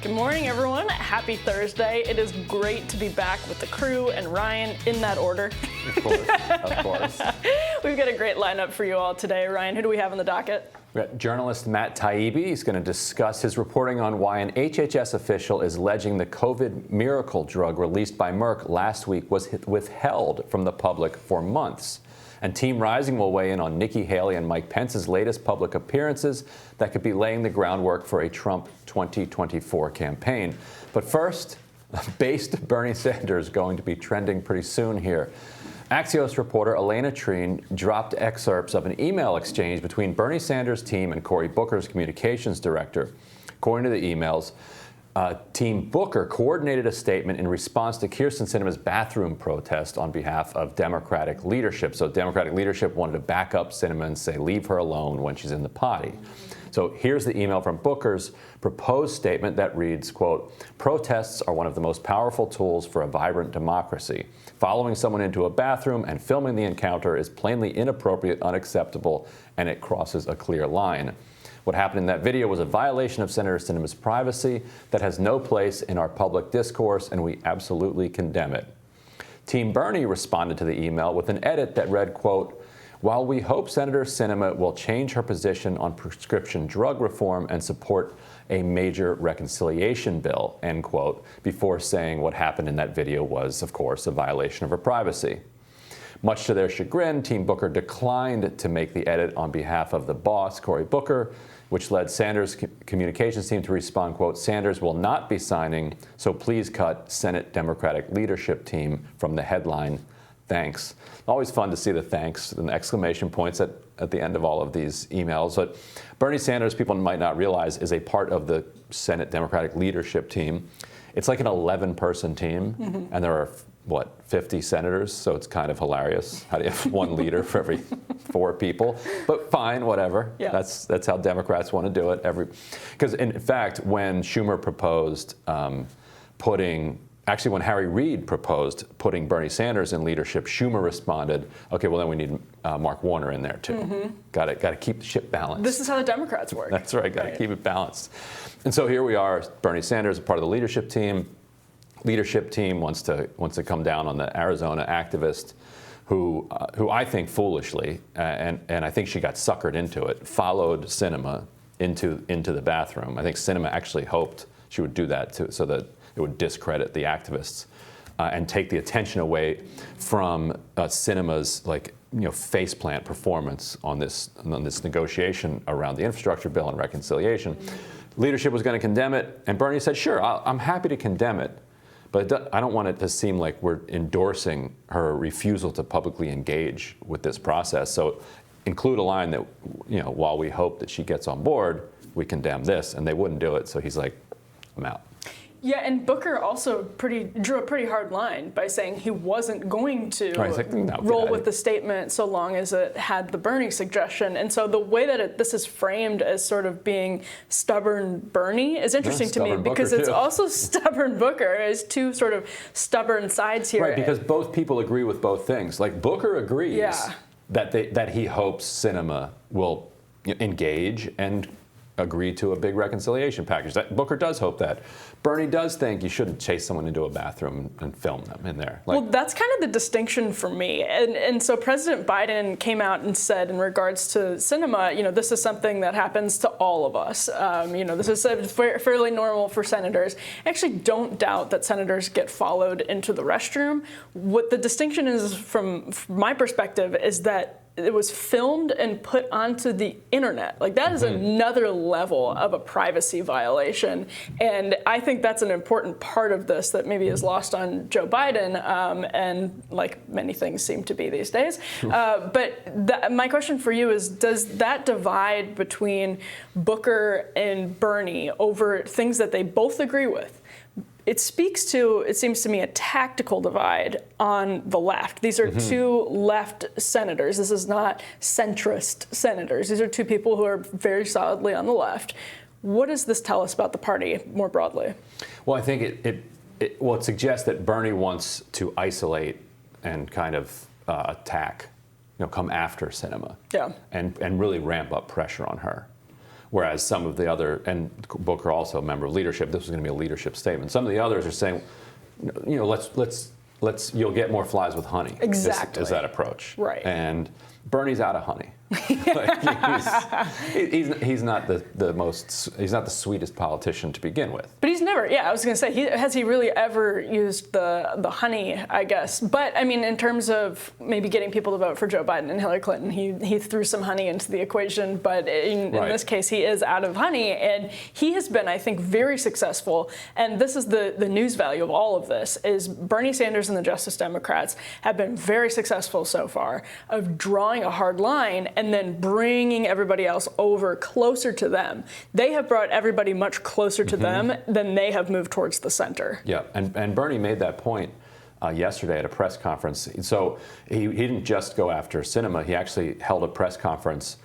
Good morning, everyone. Happy Thursday. It is great to be back with the crew and Ryan in that order. Of course, of course. We've got a great lineup for you all today. Ryan, who do we have on the docket? We got journalist Matt Taibbi. He's going to discuss his reporting on why an HHS official is alleging the COVID miracle drug released by Merck last week was withheld from the public for months. And Team Rising will weigh in on Nikki Haley and Mike Pence's latest public appearances that could be laying the groundwork for a Trump 2024 campaign. But first, based Bernie Sanders going to be trending pretty soon here. Axios reporter Elena Trine dropped excerpts of an email exchange between Bernie Sanders' team and Cory Booker's communications director. According to the emails, Team Booker coordinated a statement in response to Kyrsten Sinema's bathroom protest on behalf of Democratic leadership. So Democratic leadership wanted to back up Sinema and say, leave her alone when she's in the potty. So here's the email from Booker's proposed statement that reads, quote, protests are one of the most powerful tools for a vibrant democracy. Following someone into a bathroom and filming the encounter is plainly inappropriate, unacceptable, and it crosses a clear line. What happened in that video was a violation of Senator Sinema's privacy that has no place in our public discourse, and we absolutely condemn it. Team Bernie responded to the email with an edit that read, quote, while we hope Senator Sinema will change her position on prescription drug reform and support a major reconciliation bill, end quote, before saying what happened in that video was, of course, a violation of her privacy. Much to their chagrin, Team Booker declined to make the edit on behalf of the boss, Cory Booker, which led Sanders' communications team to respond, quote, Sanders will not be signing, so please cut Senate Democratic leadership team from the headline. Thanks. Always fun to see the thanks and exclamation points at the end of all of these emails. But Bernie Sanders, people might not realize, is a part of the Senate Democratic leadership team. It's like an 11-person team, and there are, 50 senators, so it's kind of hilarious. How do you have one leader for every 4 people? But fine, whatever. Yeah. That's how Democrats want to do it. Because in fact, when Schumer proposed when Harry Reid proposed putting Bernie Sanders in leadership, Schumer responded, okay, well then we need Mark Warner in there too. Got to keep the ship balanced. This is how the Democrats work. That's right, got to keep it balanced. And so here we are, Bernie Sanders, a part of the leadership team. Leadership team wants to come down on the Arizona activist who I think foolishly, and I think she got suckered into it, followed Sinema into the bathroom. I think Sinema actually hoped she would do that too, so that it would discredit the activists and take the attention away from Sinema's faceplant performance on this negotiation around the infrastructure bill and reconciliation. Leadership was going to condemn it, and Bernie said, sure, I'm happy to condemn it. But I don't want it to seem like we're endorsing her refusal to publicly engage with this process. So include a line that, while we hope that she gets on board, we condemn this. And they wouldn't do it. So he's like, I'm out. Yeah, and Booker also drew a pretty hard line by saying he wasn't going to roll with the statement so long as it had the Bernie suggestion. And so the way that this is framed as sort of being stubborn Bernie is interesting to me because it's also stubborn Booker. There's two sort of stubborn sides here. Right, because both people agree with both things. Like Booker agrees that he hopes Sinema will engage and agree to a big reconciliation package. Booker does hope that. Bernie does think you shouldn't chase someone into a bathroom and film them in there. Well, that's kind of the distinction for me. And so President Biden came out and said in regards to Sinema, this is something that happens to all of us. This is fairly normal for senators. I actually don't doubt that senators get followed into the restroom. What the distinction is from my perspective is that it was filmed and put onto the internet. That is another level of a privacy violation. And I think that's an important part of this that maybe is lost on Joe Biden, and like many things seem to be these days. But my question for you is, does that divide between Booker and Bernie over things that they both agree with? It speaks to, it seems to me, a tactical divide on the left. These are two left senators. This is not centrist senators. These are two people who are very solidly on the left. What does this tell us about the party more broadly? Well, I think it suggests that Bernie wants to isolate and kind of attack, come after Sinema, and really ramp up pressure on her. Whereas some of the other, and Booker also a member of leadership, this was going to be a leadership statement. Some of the others are saying, let's you'll get more flies with honey. Exactly. Is that approach. Right. And Bernie's out of honey. He's not he's not the sweetest politician to begin with. But he's never, I was going to say, has he really ever used the honey, I guess? But I mean, in terms of maybe getting people to vote for Joe Biden and Hillary Clinton, he threw some honey into the equation. But in this case, he is out of honey. And he has been, I think, very successful. And this is the news value of all of this, is Bernie Sanders and the Justice Democrats have been very successful so far of drawing a hard line and then bringing everybody else over closer to them. They have brought everybody much closer to them than they have moved towards the center. Yeah, and Bernie made that point yesterday at a press conference. So he didn't just go after Sinema. He actually held a press conference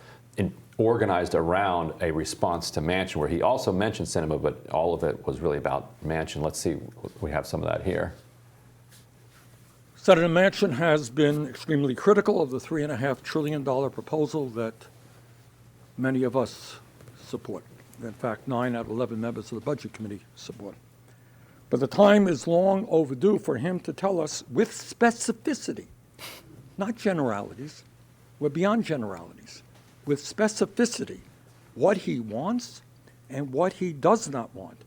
organized around a response to Manchin, where he also mentioned Sinema, but all of it was really about Manchin. Let's see, we have some of that here. Senator Manchin has been extremely critical of the $3.5 trillion proposal that many of us support. In fact, 9 out of 11 members of the Budget Committee support. But the time is long overdue for him to tell us with specificity, not generalities, we're beyond generalities, with specificity, what he wants and what he does not want,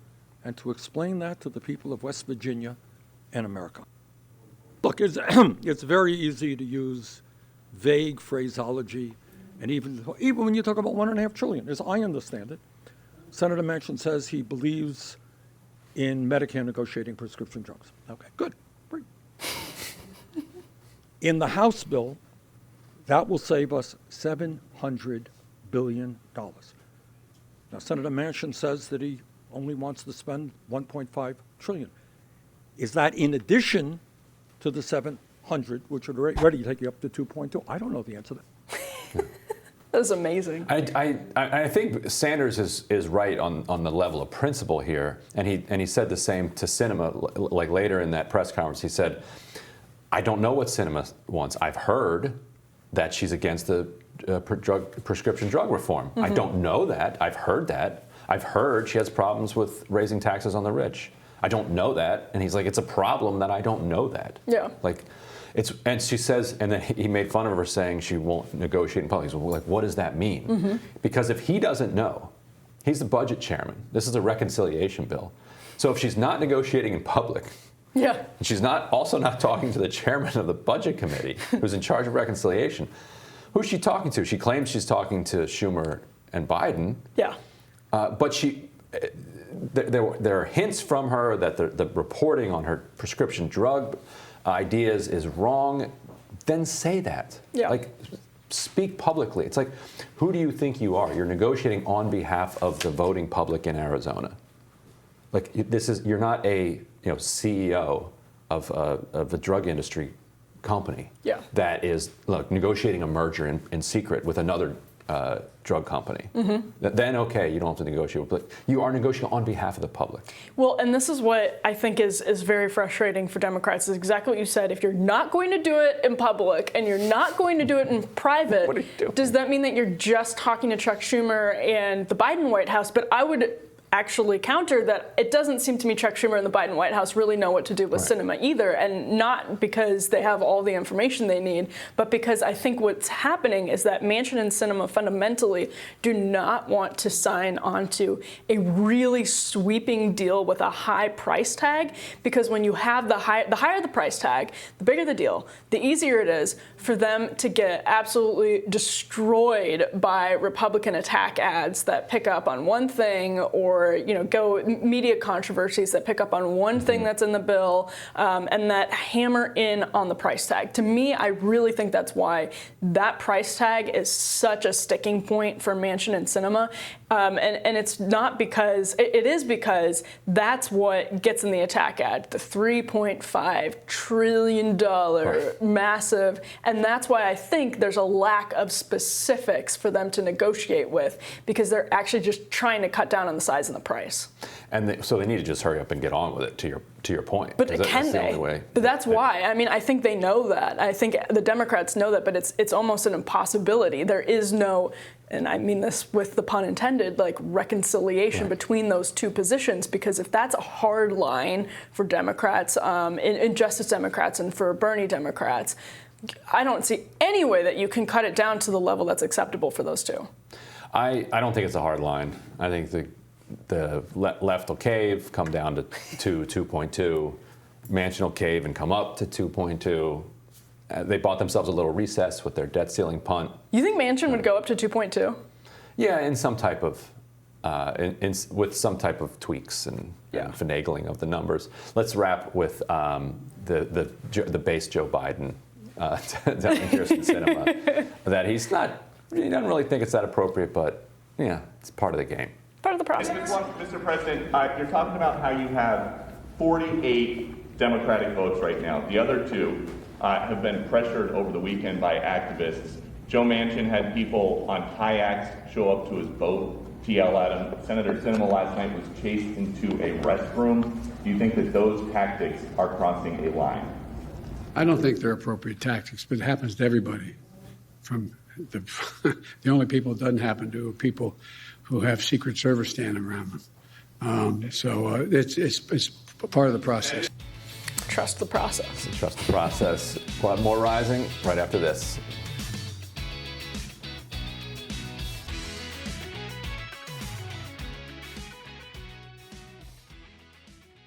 and to explain that to the people of West Virginia and America. Look, it's very easy to use vague phraseology, and even when you talk about $1.5 trillion, as I understand it, Senator Manchin says he believes in Medicare negotiating prescription drugs. Okay, good, great. In the House bill, that will save us $700 billion. Now, Senator Manchin says that he only wants to spend $1.5 trillion. Is that in addition to the 700, which would already take you up to 2.2? I don't know the answer to that. That's amazing. I think Sanders is right on the level of principle here, and he said the same to Sinema. Like later in that press conference, he said, "I don't know what Sinema wants. I've heard that she's against the prescription drug reform. I don't know that. I've heard that. I've heard she has problems with raising taxes on the rich. I don't know that." And he's like, "It's a problem that I don't know that." Yeah. And she says, and then he made fun of her saying she won't negotiate in public. He's like, what does that mean? Because if he doesn't know, he's the budget chairman. This is a reconciliation bill. So if she's not negotiating in public, and she's also not talking to the chairman of the budget committee, who's in charge of reconciliation, who's she talking to? She claims she's talking to Schumer and Biden. Yeah. But there are hints from her that the reporting on her prescription drug ideas is wrong. Then say that. Yeah. Speak publicly. It's like, who do you think you are? You're negotiating on behalf of the voting public in Arizona. You're not a CEO of a drug industry company that is negotiating a merger in secret with another drug company. Then okay, you don't have to negotiate, but you are negotiating on behalf of the public. Well, and this is what I think is very frustrating for Democrats, is exactly what you said. If you're not going to do it in public and you're not going to do it in private, What are you doing? Does that mean that you're just talking to Chuck Schumer and the Biden White House? But I would actually counter that it doesn't seem to me Chuck Schumer and the Biden White House really know what to do with Sinema either, and not because they have all the information they need, but because I think what's happening is that Manchin and Sinema fundamentally do not want to sign onto a really sweeping deal with a high price tag, because when you have the higher the price tag, the bigger the deal, the easier it is for them to get absolutely destroyed by Republican attack ads that pick up on one thing, or go media controversies that pick up on one thing that's in the bill, and that hammer in on the price tag. To me, I really think that's why that price tag is such a sticking point for Manchin and Sinema. And it's not because, it is because that's what gets in the attack ad, the $3.5 trillion massive. And that's why I think there's a lack of specifics for them to negotiate with, because they're actually just trying to cut down on the size and the price. And so they need to just hurry up and get on with it, to your point. But can they? The only way. But that's why. I mean, I think they know that. I think the Democrats know that, but it's almost an impossibility. There is no and I mean this with the pun intended, like reconciliation between those two positions, because if that's a hard line for Democrats, and Justice Democrats and for Bernie Democrats, I don't see any way that you can cut it down to the level that's acceptable for those two. I don't think it's a hard line. I think the left will cave, come down to 2.2. Manchin will cave and come up to 2.2. They bought themselves a little recess with their debt ceiling punt. You think Manchin would go up to 2.2? Yeah, in some type of, with some type of tweaks and finagling of the numbers. Let's wrap with the base Joe Biden telling Kirsten Sinema that he doesn't really think it's that appropriate, but yeah, it's part of the game. Part of the process. Mr. President, you're talking about how you have 48 Democratic votes right now. The other two have been pressured over the weekend by activists. Joe Manchin had people on kayaks show up to his boat to yell at him. Senator Sinema last night was chased into a restroom. Do you think that those tactics are crossing a line? I don't think they're appropriate tactics, but it happens to everybody. From the only people it doesn't happen to are people who have Secret Service standing around them. So it's part of the process. Trust the process. Trust the process. We'll have more Rising right after this.